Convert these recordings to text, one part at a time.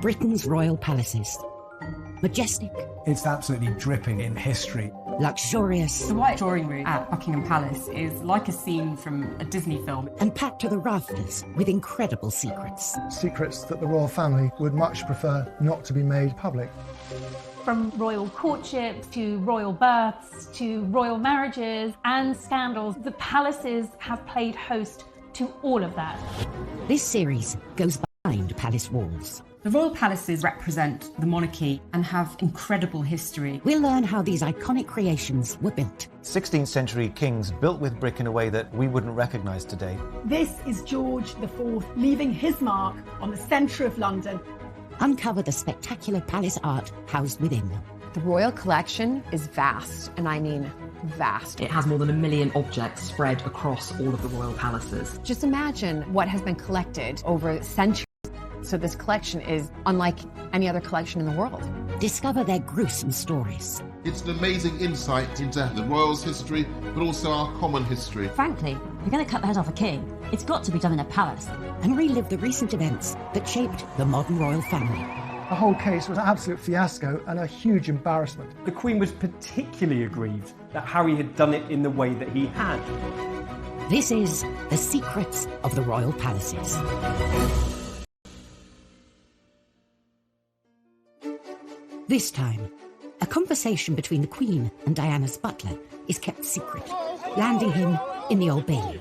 Britain's royal palaces. Majestic. It's absolutely dripping in history. Luxurious. The White Drawing Room at Buckingham Palace is like a scene from a Disney film. And packed to the rafters with incredible secrets. Secrets that the royal family would much prefer not to be made public. From royal courtships to royal births to royal marriages and scandals, the palaces have played host to all of that. This series goes behind palace walls. The royal palaces represent the monarchy and have incredible history. We'll learn how these iconic creations were built. 16th century kings built with brick in a way that we wouldn't recognise today. This is George IV leaving his mark on the centre of London. Uncover the spectacular palace art housed within them. The royal collection is vast, and I mean vast. It has more than 1 million objects spread across all of the royal palaces. Just imagine what has been collected over centuries. So this collection is unlike any other collection in the world. Discover their gruesome stories. It's an amazing insight into the royals' history, but also our common history. Frankly, you're going to cut the head off a king. It's got to be done in a palace. And relive the recent events that shaped the modern royal family. The whole case was an absolute fiasco and a huge embarrassment. The Queen was particularly aggrieved that Harry had done it in the way that he had. This is The Secrets of the Royal Palaces. This time, a conversation between the Queen and Diana's butler is kept secret, landing him in the Old Bailey.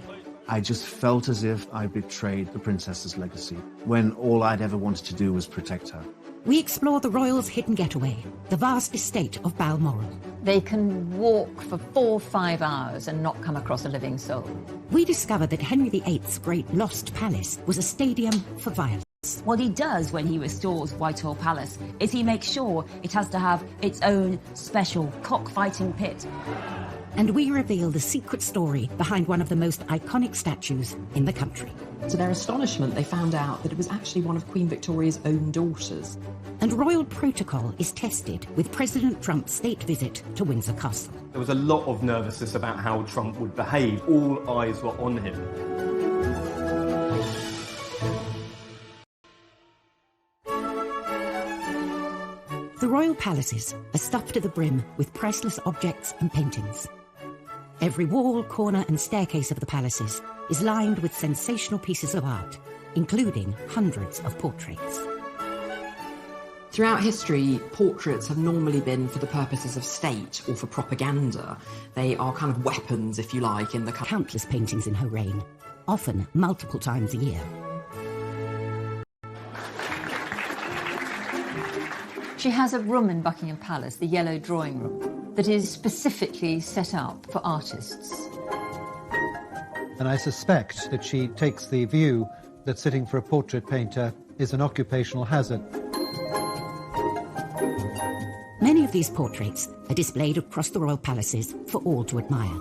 I just felt as if I betrayed the princess's legacy, when all I'd ever wanted to do was protect her. We explore the royals' hidden getaway, the vast estate of Balmoral. They can walk for 4 or 5 hours and not come across a living soul. We discover that Henry VIII's great lost palace was a stadium for violence. What he does when he restores Whitehall Palace is he makes sure it has to have its own special cockfighting pit. And we reveal the secret story behind one of the most iconic statues in the country. To their astonishment, they found out that it was actually one of Queen Victoria's own daughters. And royal protocol is tested with President Trump's state visit to Windsor Castle. There was a lot of nervousness about how Trump would behave. All eyes were on him. The royal palaces are stuffed to the brim with priceless objects and paintings. Every wall, corner and staircase of the palaces is lined with sensational pieces of art, including hundreds of portraits. Throughout history, portraits have normally been for the purposes of state or for propaganda. They are kind of weapons, if you like, in the country. Countless paintings in her reign, often multiple times a year. She has a room in Buckingham Palace, the Yellow Drawing Room, that is specifically set up for artists. And I suspect that she takes the view that sitting for a portrait painter is an occupational hazard. Many of these portraits are displayed across the royal palaces for all to admire.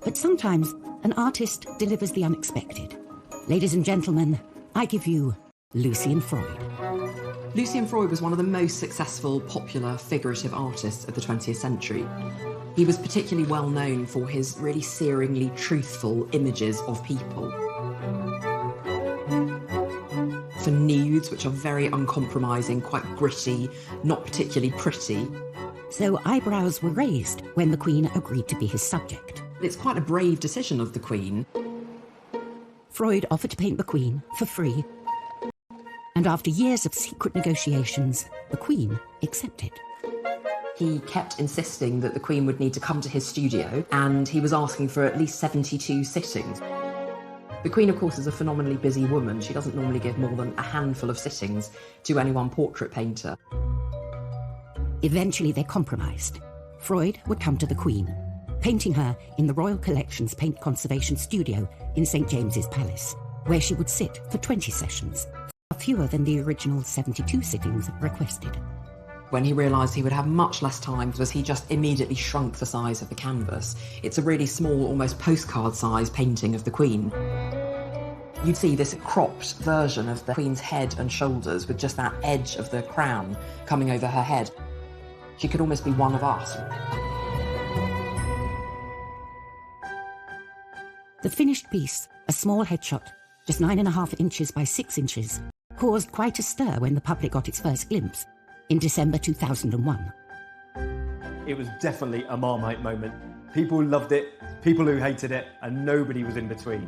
But sometimes an artist delivers the unexpected. Ladies and gentlemen, I give you Lucian Freud. Lucian Freud was one of the most successful, popular, figurative artists of the 20th century. He was particularly well known for his really searingly truthful images of people. For nudes, which are very uncompromising, quite gritty, not particularly pretty. So eyebrows were raised when the Queen agreed to be his subject. It's quite a brave decision of the Queen. Freud offered to paint the Queen for free. And after years of secret negotiations, the Queen accepted. He kept insisting that the Queen would need to come to his studio, and he was asking for at least 72 sittings. The Queen, of course, is a phenomenally busy woman. She doesn't normally give more than a handful of sittings to any one portrait painter. Eventually they compromised. Freud would come to the Queen, painting her in the Royal Collection's Paint Conservation Studio in St James's Palace, where she would sit for 20 sessions. Fewer than the original 72 sittings requested. When he realised he would have much less time, was he just immediately shrunk the size of the canvas. It's a really small, almost postcard-sized painting of the Queen. You'd see this cropped version of the Queen's head and shoulders with just that edge of the crown coming over her head. She could almost be one of us. The finished piece, a small headshot, just 9.5 inches by 6 inches, caused quite a stir when the public got its first glimpse in December 2001. It was definitely a Marmite moment. People loved it, people who hated it, and nobody was in between.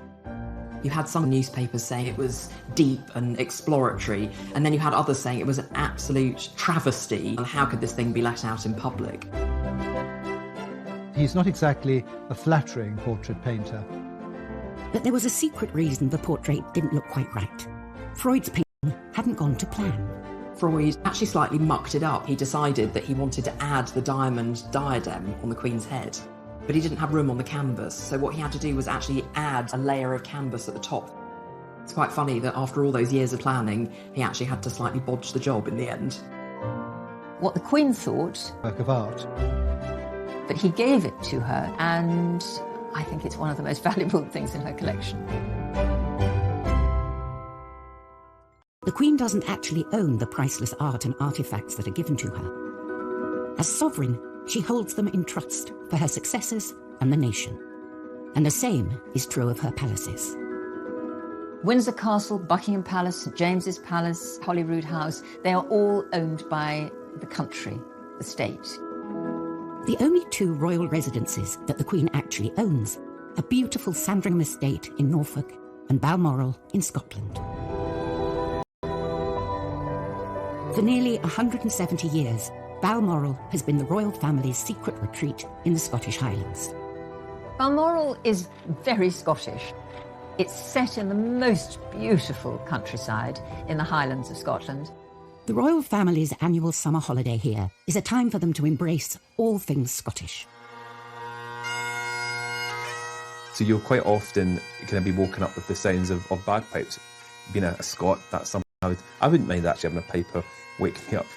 You had some newspapers saying it was deep and exploratory, and then you had others saying it was an absolute travesty, and how could this thing be let out in public? He's not exactly a flattering portrait painter. But there was a secret reason the portrait didn't look quite right. Freud's painting hadn't gone to plan. Freud actually slightly mucked it up. He decided that he wanted to add the diamond diadem on the Queen's head, but he didn't have room on the canvas, so what he had to do was actually add a layer of canvas at the top. It's quite funny that after all those years of planning, he actually had to slightly bodge the job in the end. What the Queen thought, work of art. But he gave it to her, and I think it's one of the most valuable things in her collection. The Queen doesn't actually own the priceless art and artifacts that are given to her. As sovereign, she holds them in trust for her successors and the nation. And the same is true of her palaces. Windsor Castle, Buckingham Palace, St James's Palace, Holyrood House, they are all owned by the country, the state. The only two royal residences that the Queen actually owns are beautiful Sandringham Estate in Norfolk and Balmoral in Scotland. For nearly 170 years, Balmoral has been the royal family's secret retreat in the Scottish Highlands. Balmoral is very Scottish. It's set in the most beautiful countryside in the Highlands of Scotland. The royal family's annual summer holiday here is a time for them to embrace all things Scottish. So you'll quite often kind of be woken up with the sounds of bagpipes. Being a Scot, that's something I wouldn't mind actually having a piper wake me up.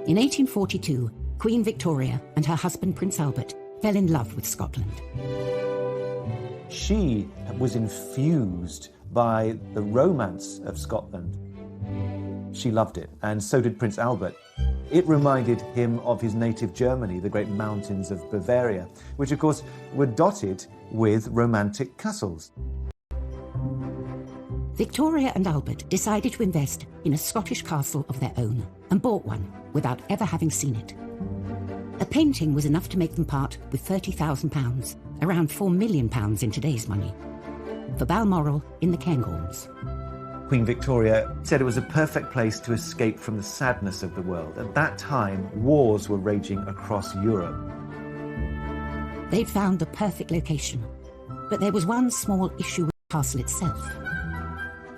In 1842, Queen Victoria and her husband Prince Albert fell in love with Scotland. She was infused by the romance of Scotland. She loved it, and so did Prince Albert. It reminded him of his native Germany, the great mountains of Bavaria, which of course were dotted with romantic castles. Victoria and Albert decided to invest in a Scottish castle of their own and bought one without ever having seen it. A painting was enough to make them part with £30,000, around £4 million in today's money, for Balmoral in the Cairngorms. Queen Victoria said it was a perfect place to escape from the sadness of the world. At that time, wars were raging across Europe. They'd found the perfect location, but there was one small issue with the castle itself.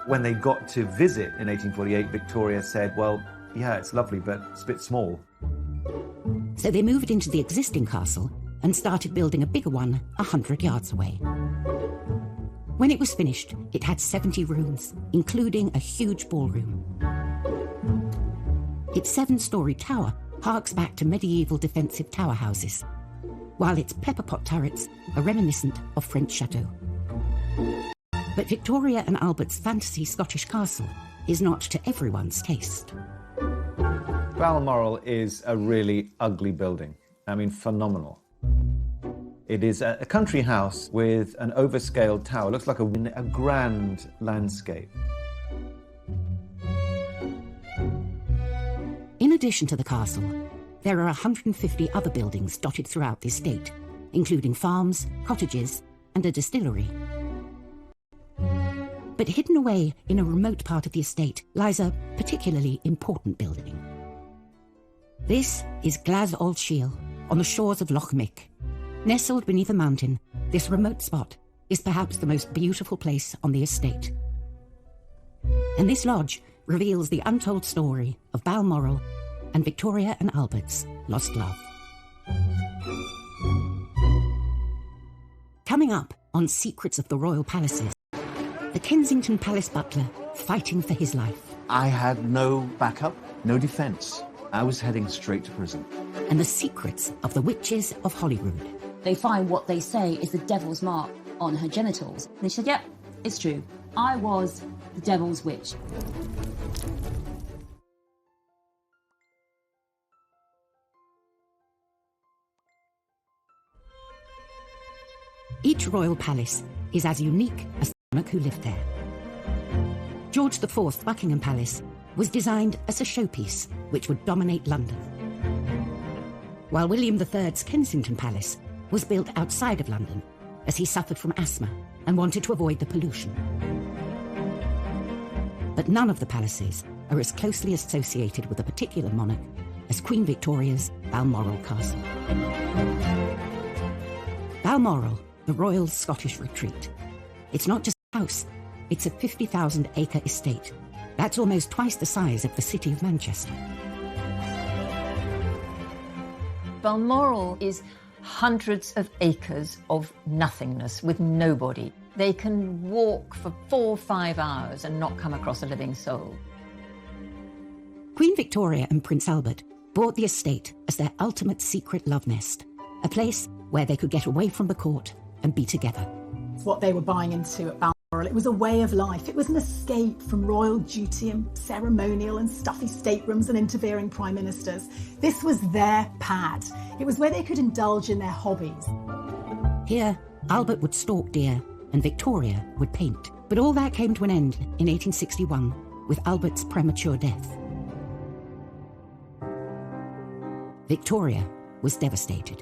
When they got to visit in 1848, Victoria said, well, yeah, it's lovely, but it's a bit small. So they moved into the existing castle and started building a bigger one 100 yards away. When it was finished, it had 70 rooms, including a huge ballroom. Its 7-storey tower harks back to medieval defensive tower houses, while its pepper-pot turrets are reminiscent of French chateaux. But Victoria and Albert's fantasy Scottish castle is not to everyone's taste. Balmoral is a really ugly building. I mean, phenomenal. It is a country house with an overscaled tower. It looks like a grand landscape. In addition to the castle, there are 150 other buildings dotted throughout the estate, including farms, cottages, and a distillery. But hidden away in a remote part of the estate lies a particularly important building. This is Glas Old Shiel, on the shores of Loch Mick. Nestled beneath a mountain, this remote spot is perhaps the most beautiful place on the estate. And this lodge reveals the untold story of Balmoral and Victoria and Albert's lost love. Coming up on Secrets of the Royal Palaces, the Kensington Palace butler fighting for his life. I had no backup, no defence. I was heading straight to prison. And the secrets of the witches of Holyrood. They find what they say is the devil's mark on her genitals. And she said, yep, it's true. I was the devil's witch. Each royal palace is as unique as monarch who lived there. George IV's Buckingham Palace was designed as a showpiece which would dominate London, while William III's Kensington Palace was built outside of London as he suffered from asthma and wanted to avoid the pollution. But none of the palaces are as closely associated with a particular monarch as Queen Victoria's Balmoral Castle. Balmoral, the royal Scottish retreat. It's not just a house, it's a 50,000-acre estate. That's almost twice the size of the city of Manchester. Balmoral is hundreds of acres of nothingness with nobody. They can walk for 4 or 5 hours and not come across a living soul. Queen Victoria and Prince Albert bought the estate as their ultimate secret love nest, a place where they could get away from the court and be together. It's what they were buying into at Balmoral. It was a way of life. It was an escape from royal duty and ceremonial and stuffy staterooms and interfering prime ministers. This was their pad. It was where they could indulge in their hobbies. Here, Albert would stalk deer and Victoria would paint. But all that came to an end in 1861 with Albert's premature death. Victoria was devastated.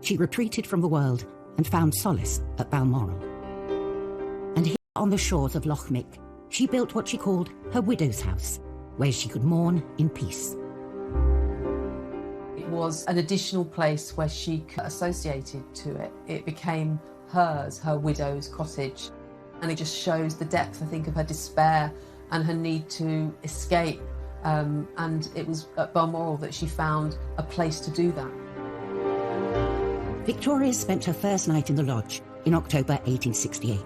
She retreated from the world and found solace at Balmoral. And here on the shores of Loch Mick, she built what she called her widow's house, where she could mourn in peace. It was an additional place where she associated to it. It became hers, her widow's cottage. And it just shows the depth, I think, of her despair and her need to escape. And it was at Balmoral that she found a place to do that. Victoria spent her first night in the lodge in October 1868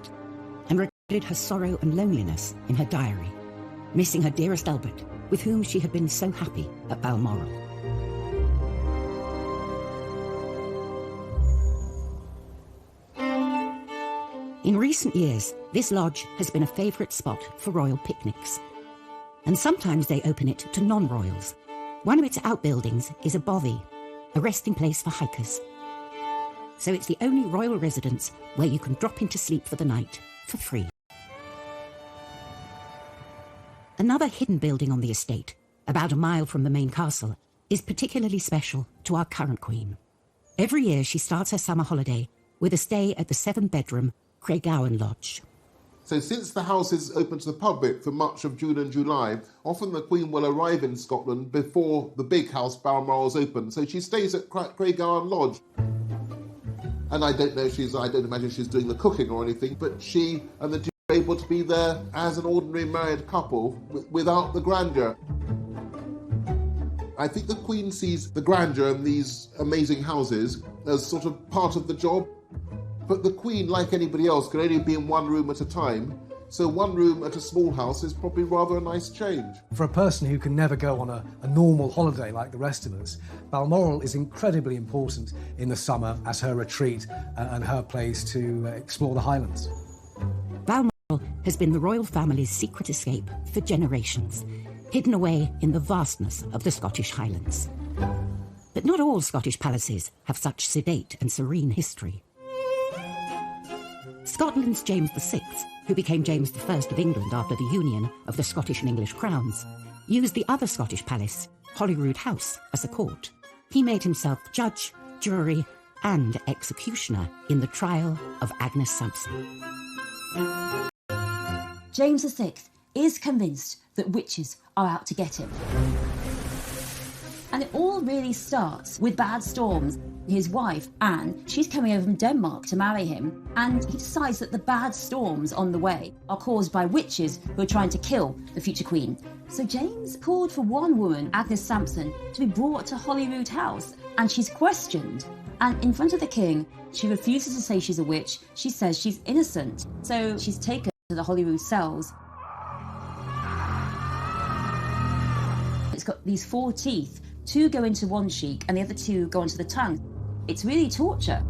and recorded her sorrow and loneliness in her diary, missing her dearest Albert, with whom she had been so happy at Balmoral. In recent years, this lodge has been a favourite spot for royal picnics, and sometimes they open it to non-royals. One of its outbuildings is a bothy, a resting place for hikers. So it's the only royal residence where you can drop into sleep for the night for free. Another hidden building on the estate, about a mile from the main castle, is particularly special to our current queen. Every year she starts her summer holiday with a stay at the 7-bedroom Craiggowan Lodge. So since the house is open to the public for much of June and July, often the Queen will arrive in Scotland before the big house Balmoral is open. So she stays at Craiggowan Lodge. And I don't imagine she's doing the cooking or anything, but she and the Duke are able to be there as an ordinary married couple without the grandeur. I think the Queen sees the grandeur in these amazing houses as sort of part of the job. But the Queen, like anybody else, can only be in one room at a time. So one room at a small house is probably rather a nice change. For a person who can never go on a normal holiday like the rest of us, Balmoral is incredibly important in the summer as her retreat and her place to explore the Highlands. Balmoral has been the royal family's secret escape for generations, hidden away in the vastness of the Scottish Highlands. But not all Scottish palaces have such sedate and serene history. Scotland's James VI, who became James I of England after the union of the Scottish and English crowns, used the other Scottish palace, Holyrood House, as a court. He made himself judge, jury, and executioner in the trial of Agnes Sampson. James VI is convinced that witches are out to get him. And it all really starts with bad storms. His wife, Anne, she's coming over from Denmark to marry him, and he decides that the bad storms on the way are caused by witches who are trying to kill the future queen. So James called for one woman, Agnes Sampson, to be brought to Holyrood House, and she's questioned. And in front of the king, she refuses to say she's a witch. She says she's innocent. So she's taken to the Holyrood cells. It's got these 4 teeth. 2 go into one cheek and the other 2 go onto the tongue. It's really torture.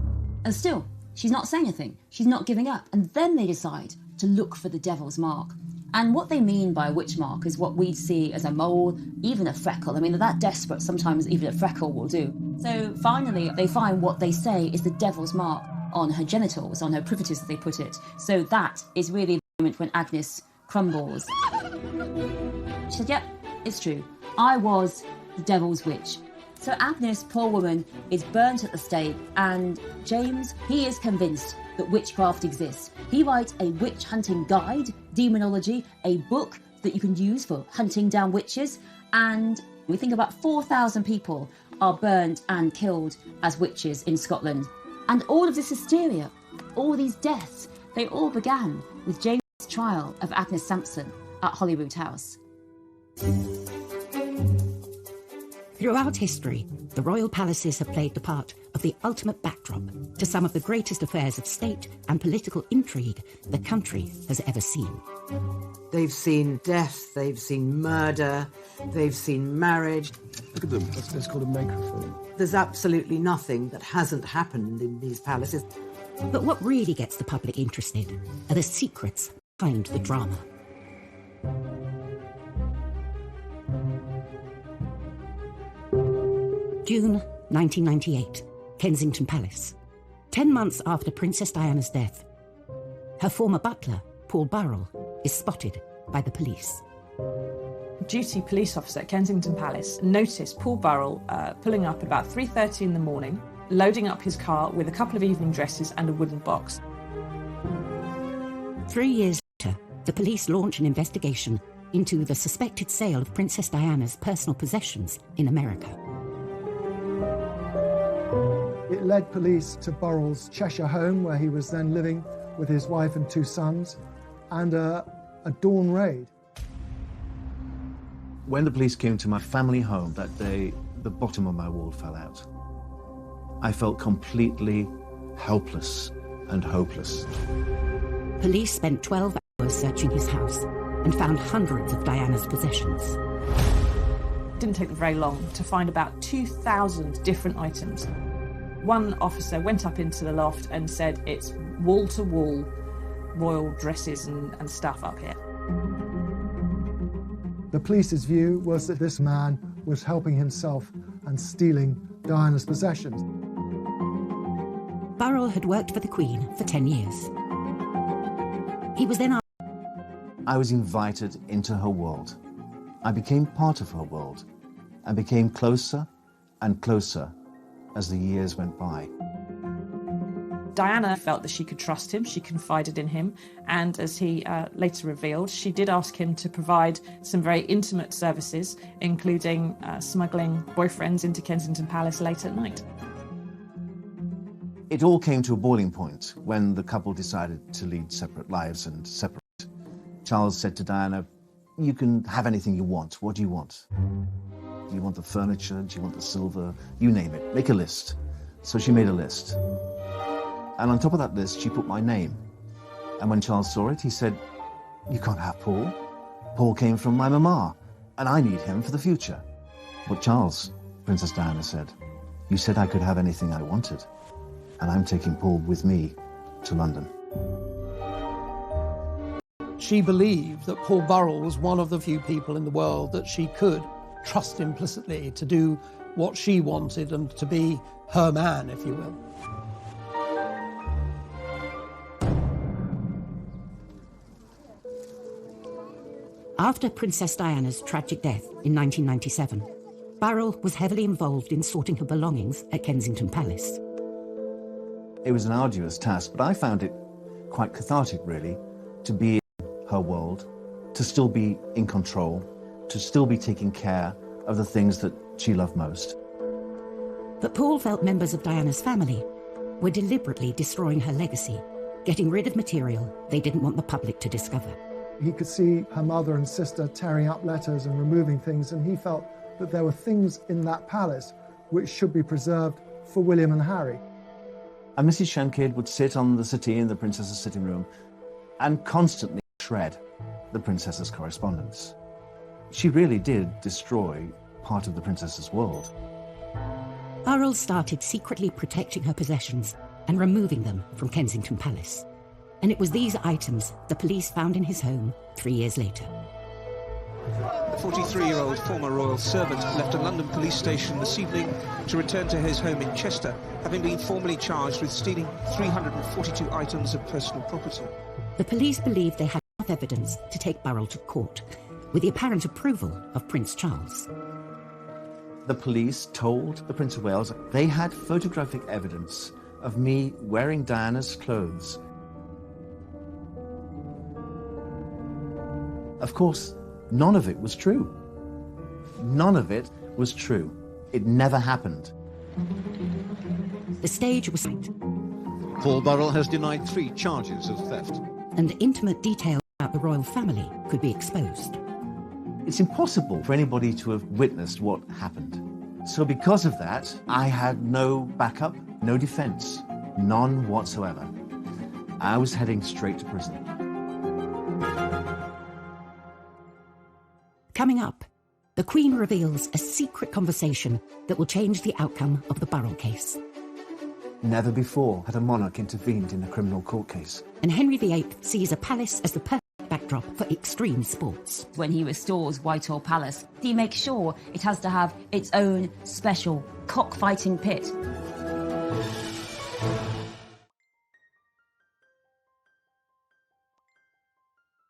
And still, she's not saying anything. She's not giving up. And then they decide to look for the devil's mark. And what they mean by a witch mark is what we'd see as a mole, even a freckle. I mean, they're that desperate, sometimes even a freckle will do. So finally, they find what they say is the devil's mark on her genitals, on her privities, as they put it. So that is really moment when Agnes crumbles. She said, yep, it's true. I was the devil's witch. So Agnes, poor woman, is burnt at the stake, and James, he is convinced that witchcraft exists. He writes a witch hunting guide, Demonology, a book that you can use for hunting down witches, and we think about 4,000 people are burned and killed as witches in Scotland. And all of this hysteria, all these deaths, they all began with James' trial of Agnes Sampson at Holyrood House. Throughout history, the royal palaces have played the part of the ultimate backdrop to some of the greatest affairs of state and political intrigue the country has ever seen. They've seen death, they've seen murder, they've seen marriage. Look at them, that's called a microphone. There's absolutely nothing that hasn't happened in these palaces. But what really gets the public interested are the secrets behind the drama. June 1998, Kensington Palace. 10 months after Princess Diana's death, her former butler, Paul Burrell, is spotted by the police. Duty police officer at Kensington Palace noticed Paul Burrell pulling up about 3:30 in the morning, loading up his car with a couple of evening dresses and a wooden box. 3 years later, the police launch an investigation into the suspected sale of Princess Diana's personal possessions in America. It led police to Burrell's Cheshire home, where he was then living with his wife and 2 sons, and a dawn raid. When the police came to my family home that day, the bottom of my world fell out. I felt completely helpless and hopeless. Police spent 12 hours searching his house and found hundreds of Diana's possessions. It didn't take them very long to find about 2,000 different items. One officer went up into the loft and said, it's wall-to-wall royal dresses and stuff up here. The police's view was that this man was helping himself and stealing Diana's possessions. Burrell had worked for the Queen for 10 years. He was then I was invited into her world. I became part of her world and became closer and closer as the years went by. Diana felt that she could trust him, she confided in him, and as he later revealed, she did ask him to provide some very intimate services, including smuggling boyfriends into Kensington Palace late at night. It all came to a boiling point when the couple decided to lead separate lives and separate. Charles said to Diana, you can have anything you want. What do you want? Do you want the furniture? Do you want the silver? You name it. Make a list. So she made a list. And on top of that list, she put my name. And when Charles saw it, he said, you can't have Paul. Paul came from my mama, and I need him for the future. But Charles, Princess Diana said, you said I could have anything I wanted. And I'm taking Paul with me to London. She believed that Paul Burrell was one of the few people in the world that she could trust implicitly to do what she wanted and to be her man, if you will. After Princess Diana's tragic death in 1997, Burrell was heavily involved in sorting her belongings at Kensington Palace. It was an arduous task, but I found it quite cathartic, really, to be in her world, to still be in control, to still be taking care of the things that she loved most. But Paul felt members of Diana's family were deliberately destroying her legacy, getting rid of material they didn't want the public to discover. He could see her mother and sister tearing up letters and removing things, and he felt that there were things in that palace which should be preserved for William and Harry. And Mrs. Shankid would sit on the settee in the princess's sitting room and constantly shred the princess's correspondence. She really did destroy part of the princess's world. Burrell started secretly protecting her possessions and removing them from Kensington Palace. And it was these items the police found in his home 3 years later. The 43-year-old former royal servant left a London police station this evening to return to his home in Chester, having been formally charged with stealing 342 items of personal property. The police believed they had enough evidence to take Burrell to court, with the apparent approval of Prince Charles. The police told the Prince of Wales they had photographic evidence of me wearing Diana's clothes. Of course, none of it was true. None of it was true. It never happened. The stage was set, Paul Burrell has denied 3 charges of theft. and intimate details about the royal family could be exposed. It's impossible for anybody to have witnessed what happened. So because of that, I had no backup, no defense, none whatsoever. I was heading straight to prison. Coming up, the Queen reveals a secret conversation that will change the outcome of the Burrell case. Never before had a monarch intervened in a criminal court case. And Henry VIII sees a palace as the perfect backdrop for extreme sports. When he restores Whitehall Palace, he makes sure it has to have its own special cockfighting pit.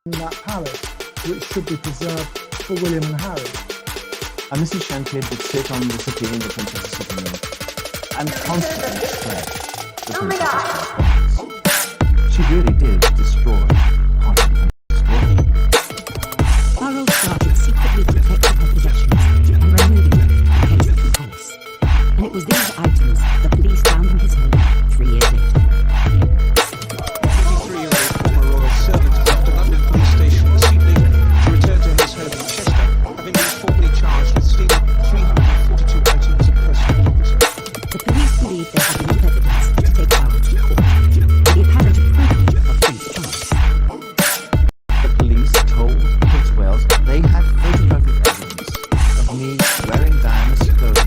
In that palace, which should be preserved for William and Harry. And Mrs. Shanklin would sit on the settee in the princess's sitting room and constantly spread the princess's clothes. She really did destroy part of the Burrell started secretly protecting her possessions and removing them from Kensington Palace. And it was these items the police found in his home 3 years later. The 23-year-old former royal servant left a London police station this evening to return to his home in Chester, having been formally charged with stealing 342 items of personal property. The police believed they had enough evidence to take Burrell to court, with the apparent approval of Prince Charles. The police told Prince of Wales they had photographic evidence of me wearing Diana's clothes.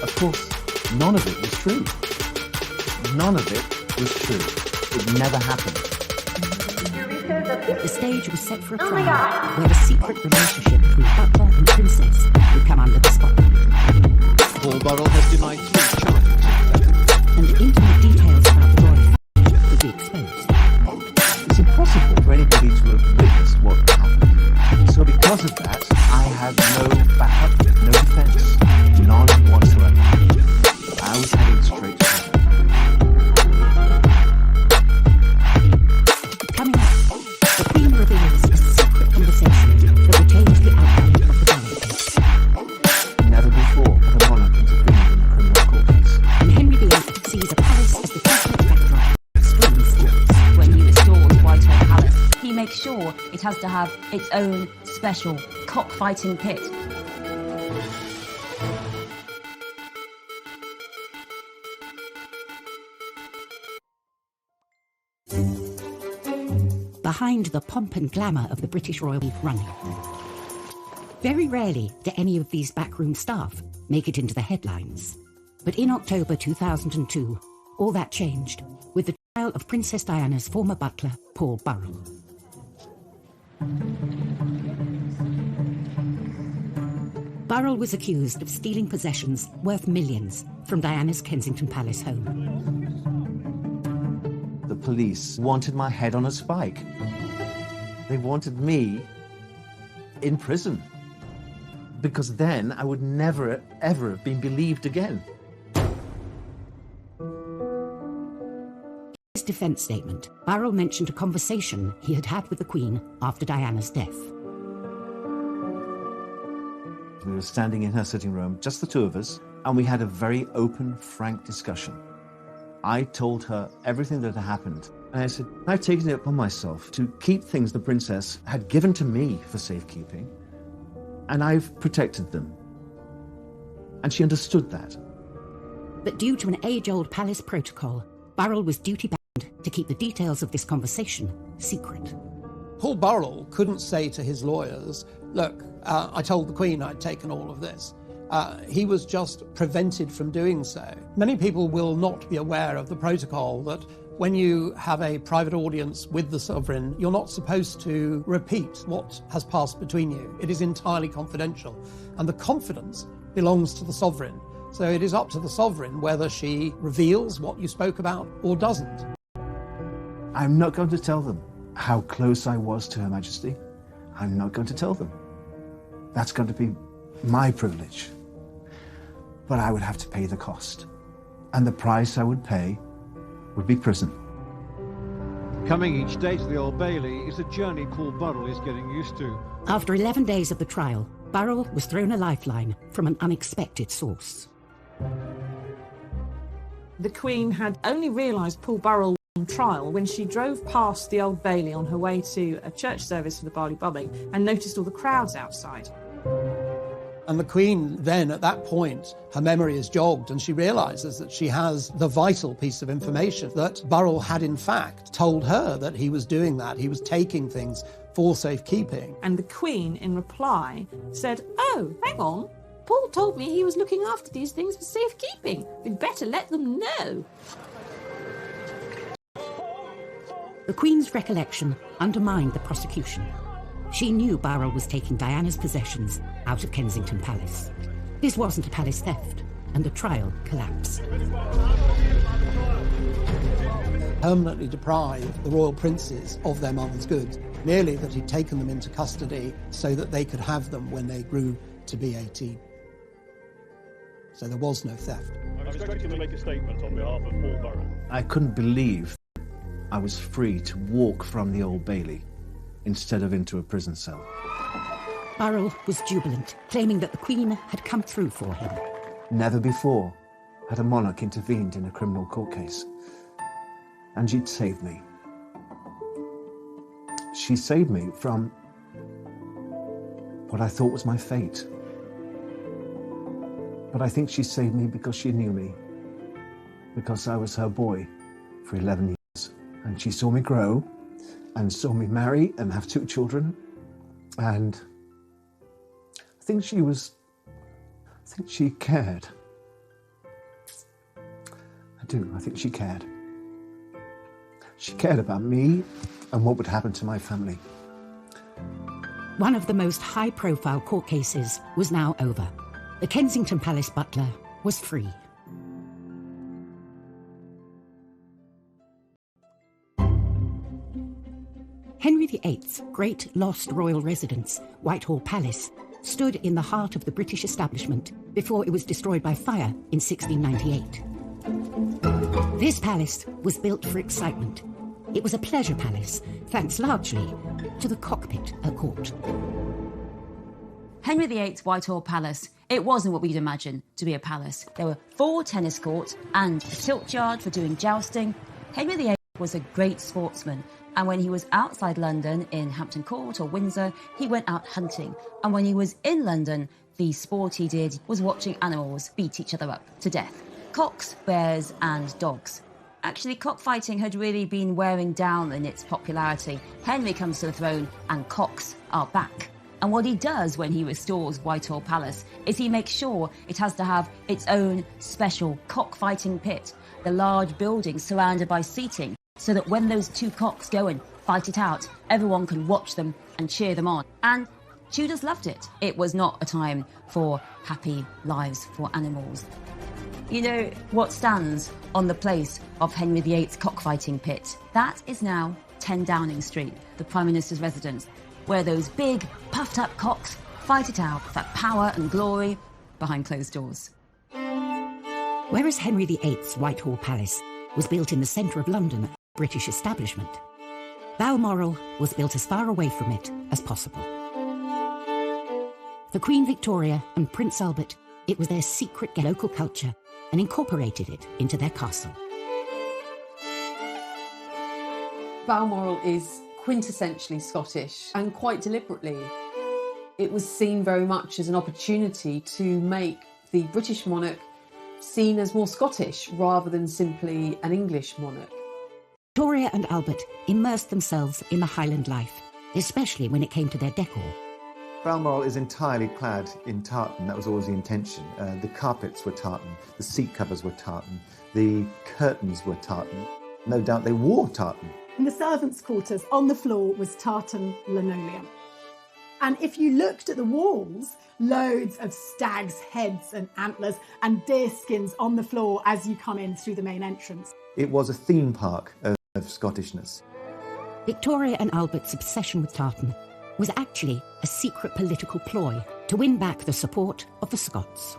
Of course, none of it was true. None of it was true. It never happened. The stage was set for a trial where the secret relationship between butler and princess would come under the spotlight. Paul Burrell has denied 3 charges of theft. And intimate details about the royal family could be exposed. It's impossible for anybody to have witnessed what happened. So because of that, I had no backup, no defense, none whatsoever. I was heading straight to prison. Coming up, the Queen reveals a secret conversation that will change the outcome of the Burrell case. Never before had a monarch intervened in a criminal court case. And Henry VIII sees a palace as the perfect backdrop for extreme sports. When he restores Whitehall Palace, he makes sure it has to have its own special cockfighting pit. Behind the pomp and glamour of the British royal running. Very rarely do any of these backroom staff make it into the headlines. But in October 2002, all that changed with the trial of Princess Diana's former butler, Paul Burrell. Burrell was accused of stealing possessions worth millions from Diana's Kensington Palace home. The police wanted my head on a spike. They wanted me in prison. Because then I would never, ever have been believed again. In his defence statement, Burrell mentioned a conversation he had had with the Queen after Diana's death. We were standing in her sitting room, just the 2 of us, and we had a very open, frank discussion. I told her everything that had happened, and I said, I've taken it upon myself to keep things the princess had given to me for safekeeping, and I've protected them. And she understood that. But due to an age-old palace protocol, Burrell was duty-bound to keep the details of this conversation secret. Paul Burrell couldn't say to his lawyers, look, I told the Queen I'd taken all of this. He was just prevented from doing so. Many people will not be aware of the protocol that when you have a private audience with the sovereign, you're not supposed to repeat what has passed between you. It is entirely confidential, and the confidence belongs to the sovereign. So it is up to the sovereign whether she reveals what you spoke about or doesn't. I'm not going to tell them how close I was to Her Majesty. I'm not going to tell them. That's going to be my privilege. But I would have to pay the cost. And the price I would pay would be prison. Coming each day to the Old Bailey is a journey Paul Burrell is getting used to. After 11 days of the trial, Burrell was thrown a lifeline from an unexpected source. The Queen had only realised Paul Burrell was on trial when she drove past the Old Bailey on her way to a church service for the Barley Bubbling and noticed all the crowds outside. And the Queen then, at that point, her memory is jogged and she realises that she has the vital piece of information that Burrell had in fact told her that he was doing that. He was taking things for safekeeping. And the Queen, in reply, said, "Oh, hang on. Paul told me he was looking after these things for safekeeping. We'd better let them know." The Queen's recollection undermined the prosecution. She knew Burrell was taking Diana's possessions out of Kensington Palace. This wasn't a palace theft, and the trial collapsed. Permanently deprived the royal princes of their mother's goods, merely that he'd taken them into custody so that they could have them when they grew to be 18. So there was no theft. I'm expecting to make a statement on behalf of Paul Burrell. I couldn't believe I was free to walk from the Old Bailey instead of into a prison cell. Burrell was jubilant, claiming that the Queen had come through for him. Never before had a monarch intervened in a criminal court case. And she'd saved me. She saved me from what I thought was my fate. But I think she saved me because she knew me, because I was her boy for 11 years. And she saw me grow and saw me marry and have 2 children. And I think she cared. I do, I think she cared. She cared about me and what would happen to my family. One of the most high-profile court cases was now over. The Kensington Palace butler was free. Henry VIII's great lost royal residence, Whitehall Palace, stood in the heart of the British establishment before it was destroyed by fire in 1698. This palace was built for excitement. It was a pleasure palace, thanks largely to the cockpit at court. Henry VIII's Whitehall Palace, it wasn't what we'd imagine to be a palace. There were 4 tennis courts and a tilt yard for doing jousting. Henry VIII was a great sportsman, and when he was outside London in Hampton Court or Windsor, he went out hunting. And when he was in London, the sport he did was watching animals beat each other up to death. Cocks, bears and dogs. Actually, cockfighting had really been wearing down in its popularity. Henry comes to the throne and cocks are back. And what he does when he restores Whitehall Palace is he makes sure it has to have its own special cockfighting pit, the large building surrounded by seating, so that when those 2 cocks go and fight it out, everyone can watch them and cheer them on. And Tudors loved it. It was not a time for happy lives for animals. You know what stands on the place of Henry VIII's cockfighting pit? That is now 10 Downing Street, the Prime Minister's residence, where those big, puffed-up cocks fight it out for power and glory behind closed doors. Whereas Henry VIII's Whitehall Palace was built in the centre of London, British establishment, Balmoral was built as far away from it as possible. For Queen Victoria and Prince Albert, it was their secret local culture and incorporated it into their castle. Balmoral is quintessentially Scottish, and quite deliberately. It was seen very much as an opportunity to make the British monarch seen as more Scottish rather than simply an English monarch. Victoria and Albert immersed themselves in the Highland life, especially when it came to their decor. Balmoral is entirely clad in tartan. That was always the intention. The carpets were tartan, the seat covers were tartan, the curtains were tartan. No doubt they wore tartan. In the servants' quarters, on the floor was tartan linoleum. And if you looked at the walls, loads of stags' heads and antlers and deer skins on the floor as you come in through the main entrance. It was a theme park of Scottishness. Victoria and Albert's obsession with tartan was actually a secret political ploy to win back the support of the Scots.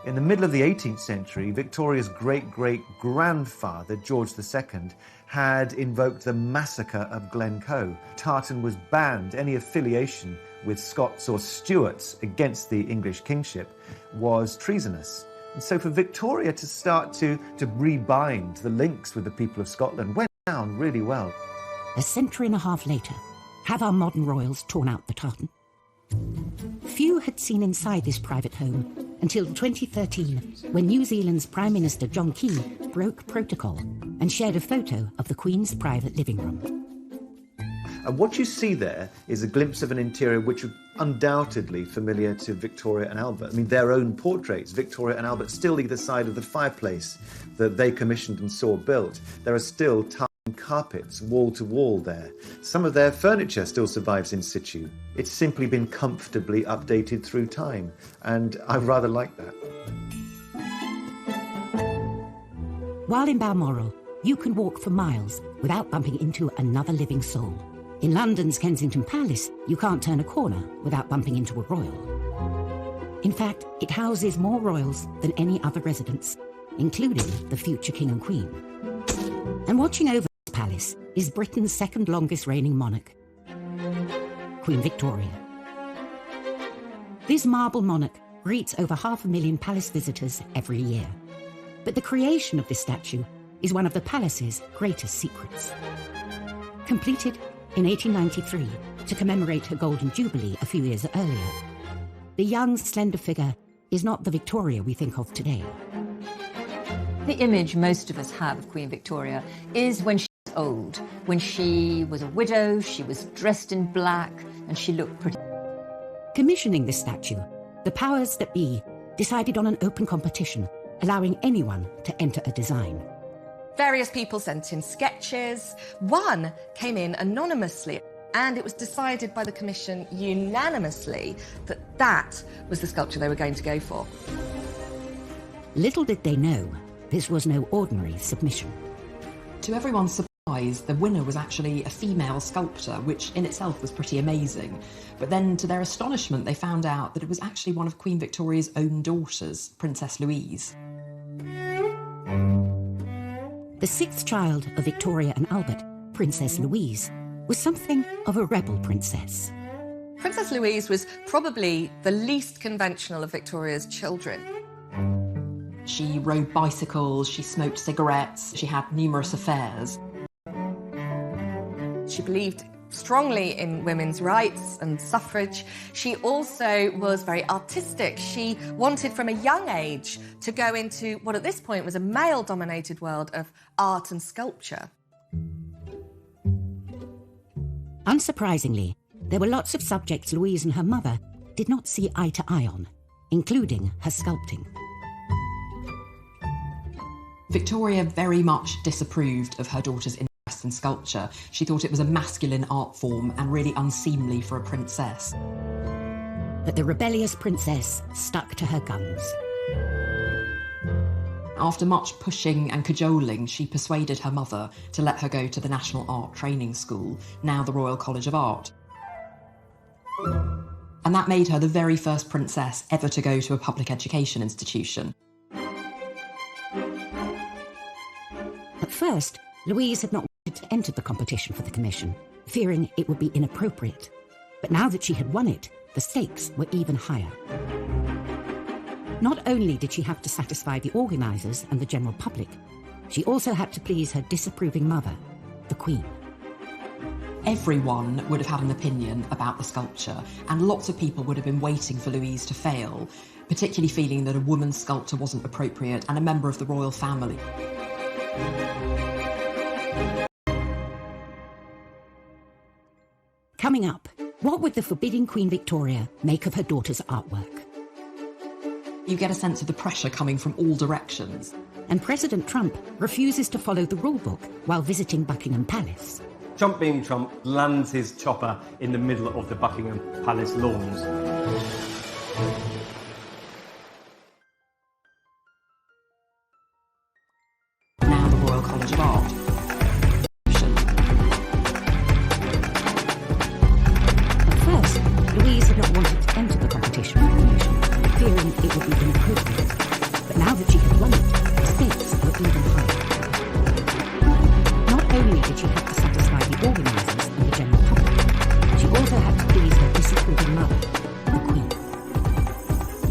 In the middle of the 18th century, Victoria's great-great-grandfather, George II, had invoked the massacre of Glencoe. Tartan was banned. Any affiliation with Scots or Stuarts against the English kingship was treasonous. And so for Victoria to start to rebind the links with the people of Scotland went down really well. A century and a half later, have our modern royals torn out the tartan? Few had seen inside this private home until 2013, when New Zealand's Prime Minister John Key broke protocol and shared a photo of the Queen's private living room. And what you see there is a glimpse of an interior which was undoubtedly familiar to Victoria and Albert. I mean, their own portraits, Victoria and Albert, still either side of the fireplace that they commissioned and saw built. There are still tartan carpets wall to wall there. Some of their furniture still survives in situ. It's simply been comfortably updated through time, and I rather like that. While in Balmoral, you can walk for miles without bumping into another living soul. In London's Kensington Palace, you can't turn a corner without bumping into a royal. In fact, it houses more royals than any other residence, including the future King and Queen. And watching over this palace is Britain's second longest reigning monarch, Queen Victoria. This marble monarch greets over 500,000 palace visitors every year. But the creation of this statue is one of the palace's greatest secrets. Completed in 1893 to commemorate her Golden Jubilee a few years earlier, the young, slender figure is not the Victoria we think of today. The image most of us have of Queen Victoria is when she was old, when she was a widow, she was dressed in black, and she looked pretty. Commissioning this statue, the powers that be decided on an open competition, allowing anyone to enter a design. Various people sent in sketches. One came in anonymously, and it was decided by the commission unanimously that that was the sculpture they were going to go for. Little did they know, this was no ordinary submission. To everyone's surprise, the winner was actually a female sculptor, which in itself was pretty amazing. But then, to their astonishment, they found out that it was actually one of Queen Victoria's own daughters, Princess Louise. The sixth child of Victoria and Albert, Princess Louise, was something of a rebel princess. Princess Louise was probably the least conventional of Victoria's children. She rode bicycles, she smoked cigarettes, she had numerous affairs. She believed strongly in women's rights and suffrage. She also was very artistic. She wanted from a young age to go into what at this point was a male-dominated world of art and sculpture. Unsurprisingly, there were lots of subjects Louise and her mother did not see eye to eye on, including her sculpting. Victoria very much disapproved of her daughter's interest in sculpture. She thought it was a masculine art form and really unseemly for a princess. But the rebellious princess stuck to her guns. After much pushing and cajoling, she persuaded her mother to let her go to the National Art Training School, now the Royal College of Art. And that made her the very first princess ever to go to a public education institution. At first, Louise had not wanted to enter the competition for the commission, fearing it would be inappropriate. But now that she had won it, the stakes were even higher. Not only did she have to satisfy the organisers and the general public, she also had to please her disapproving mother, the Queen. Everyone would have had an opinion about the sculpture, and lots of people would have been waiting for Louise to fail, particularly feeling that a woman sculptor wasn't appropriate and a member of the royal family. Coming up, What would the forbidding Queen Victoria make of her daughter's artwork? You get a sense of the pressure coming from all directions. And President Trump refuses to follow the rule book while visiting Buckingham Palace. Trump being Trump lands his chopper in the middle of the Buckingham Palace lawns. Now the Royal College of Art. At first, Louise had not wanted to enter the competition recognition, fearing it would be inappropriate. But now that she had won it, the stakes were even higher. Not only did she have to satisfy the organisers and the general public, she also had to please her disapproving mother, the Queen.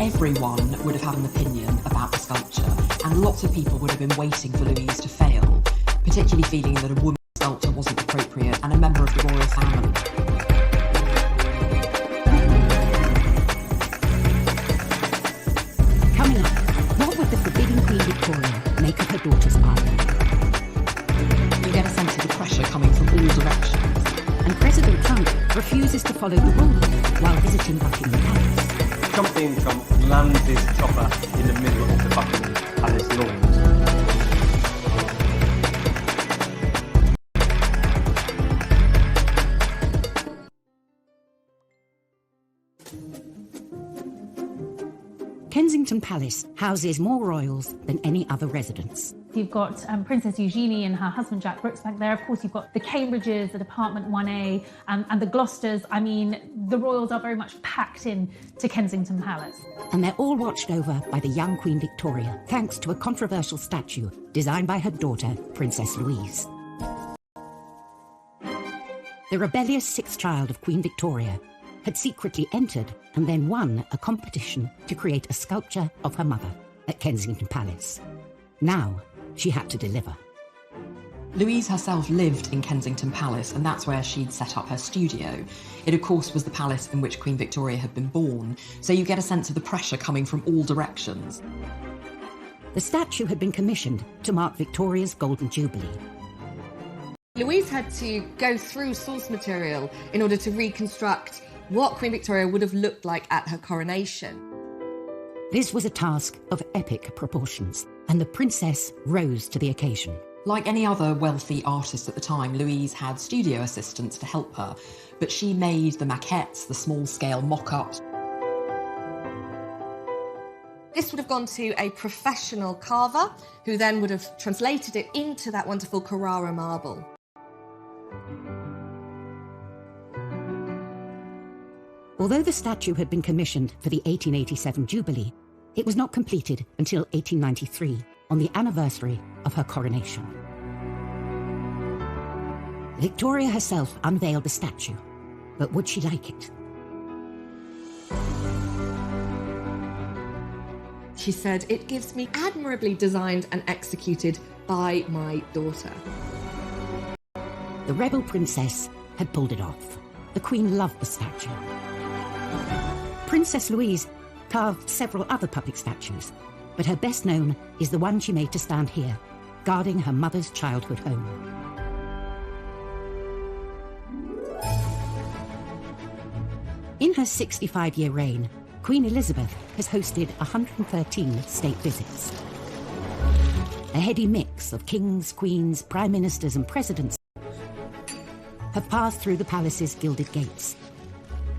Everyone would have had an opinion about the sculpture, and lots of people would have been waiting for Louise to fail, particularly feeling that a woman's sculpture wasn't appropriate and a member of the royal family. Coming up, what would the forbidding Queen Victoria make of her daughter's artwork? You get a sense of the pressure coming from all directions. And President Trump refuses to follow the rule book while visiting Buckingham Palace. Trump being Trump lands his chopper in the middle of the Buckingham Palace lawns. Kensington Palace houses more royals than any other residence. You've got Princess Eugenie and her husband Jack Brooks back there. Of course, you've got the Cambridges, the Department 1A, and the Gloucesters. I mean, the royals are very much packed in to Kensington Palace. And they're all watched over by the young Queen Victoria, thanks to a controversial statue designed by her daughter, Princess Louise. The rebellious sixth child of Queen Victoria had secretly entered and then won a competition to create a sculpture of her mother at Kensington Palace. Now, she had to deliver. Louise herself lived in Kensington Palace, and that's where she'd set up her studio. It, of course, was the palace in which Queen Victoria had been born, so you get a sense of the pressure coming from all directions. The statue had been commissioned to mark Victoria's Golden Jubilee. Louise had to go through source material in order to reconstruct what Queen Victoria would have looked like at her coronation. This was a task of epic proportions, and the princess rose to the occasion. Like any other wealthy artist at the time, Louise had studio assistants to help her, but she made the maquettes, the small-scale mock-ups. This would have gone to a professional carver, who then would have translated it into that wonderful Carrara marble. Although the statue had been commissioned for the 1887 Jubilee, it was not completed until 1893, on the anniversary of her coronation. Victoria herself unveiled the statue, but would she like it? She said, "It gives me admirably designed and executed by my daughter." The rebel princess had pulled it off. The Queen loved the statue. Princess Louise carved several other public statues, but her best known is the one she made to stand here, guarding her mother's childhood home. In her 65-year reign, Queen Elizabeth has hosted 113 state visits. A heady mix of kings, queens, prime ministers and presidents have passed through the palace's gilded gates,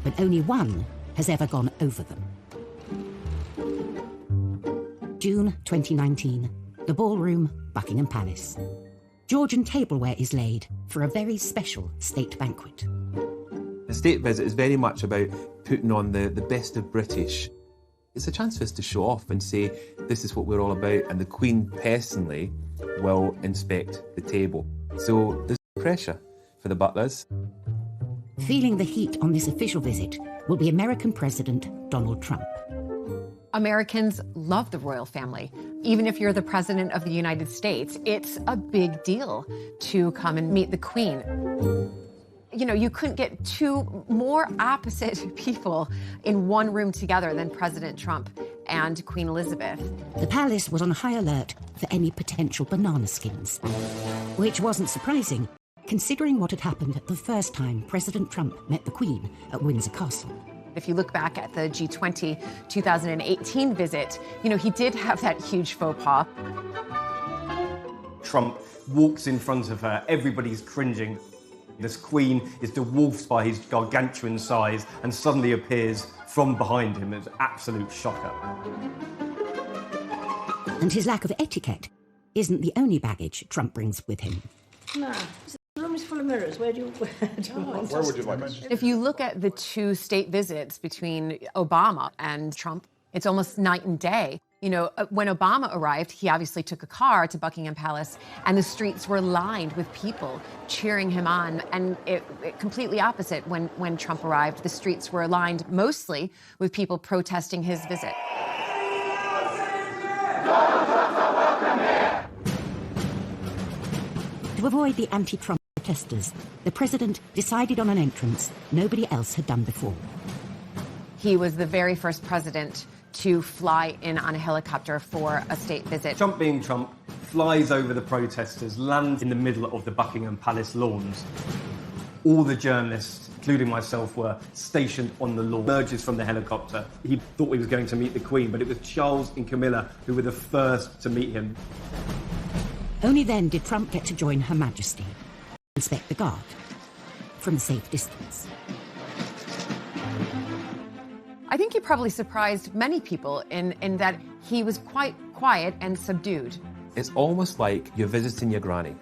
but only one has ever gone over them. June 2019, the ballroom, Buckingham Palace. Georgian tableware is laid for a very special state banquet. The state visit is very much about putting on the best of British. It's a chance for us to show off and say, this is what we're all about, and the Queen personally will inspect the table. So there's pressure for the butlers. Feeling the heat on this official visit will be American President Donald Trump. Americans love the royal family. Even if you're the President of the United States, it's a big deal to come and meet the Queen. You know, you couldn't get two more opposite people in one room together than President Trump and Queen Elizabeth. The palace was on high alert for any potential banana skins, which wasn't surprising. considering what had happened the first time President Trump met the Queen at Windsor Castle. If you look back at the G20 2018 visit, he did have that huge faux pas. Trump walks in front of her, everybody's cringing. This Queen is dwarfed by his gargantuan size and suddenly appears from behind him as an absolute shocker. And his lack of etiquette isn't the only baggage Trump brings with him. No. The room is full of mirrors. Where would you like us? If you look at the two state visits between Obama and Trump, it's almost night and day. When Obama arrived, he obviously took a car to Buckingham Palace, and the streets were lined with people cheering him on. And it completely opposite when Trump arrived. The streets were lined mostly with people protesting his visit. To avoid the anti-Trump protesters, the president decided on an entrance nobody else had done before. He was the very first president to fly in on a helicopter for a state visit. Trump being Trump, flies over the protesters, lands in the middle of the Buckingham Palace lawns. All the journalists, including myself, were stationed on the lawn. Emerges from the helicopter. He thought he was going to meet the Queen, but it was Charles and Camilla who were the first to meet him. Only then did Trump get to join Her Majesty, inspect the guard, from a safe distance. I think he probably surprised many people in that he was quite quiet and subdued. It's almost like you're visiting your granny.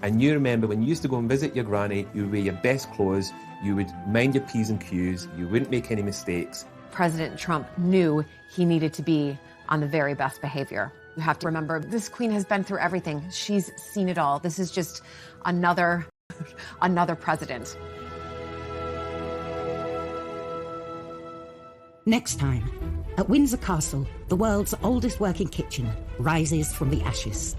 And you remember when you used to go and visit your granny, you would wear your best clothes, you would mind your P's and Q's, you wouldn't make any mistakes. President Trump knew he needed to be on the very best behavior. You have to remember, this Queen has been through everything. She's seen it all. This is just another president. Next time, at Windsor Castle, the world's oldest working kitchen rises from the ashes.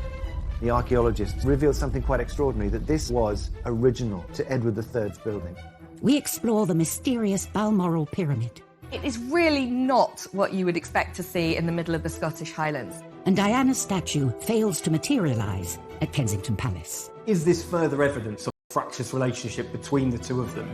The archaeologists revealed something quite extraordinary, that this was original to Edward III's building. We explore the mysterious Balmoral pyramid. It is really not what you would expect to see in the middle of the Scottish Highlands. And Diana's statue fails to materialise at Kensington Palace. Is this further evidence of a fractious relationship between the two of them?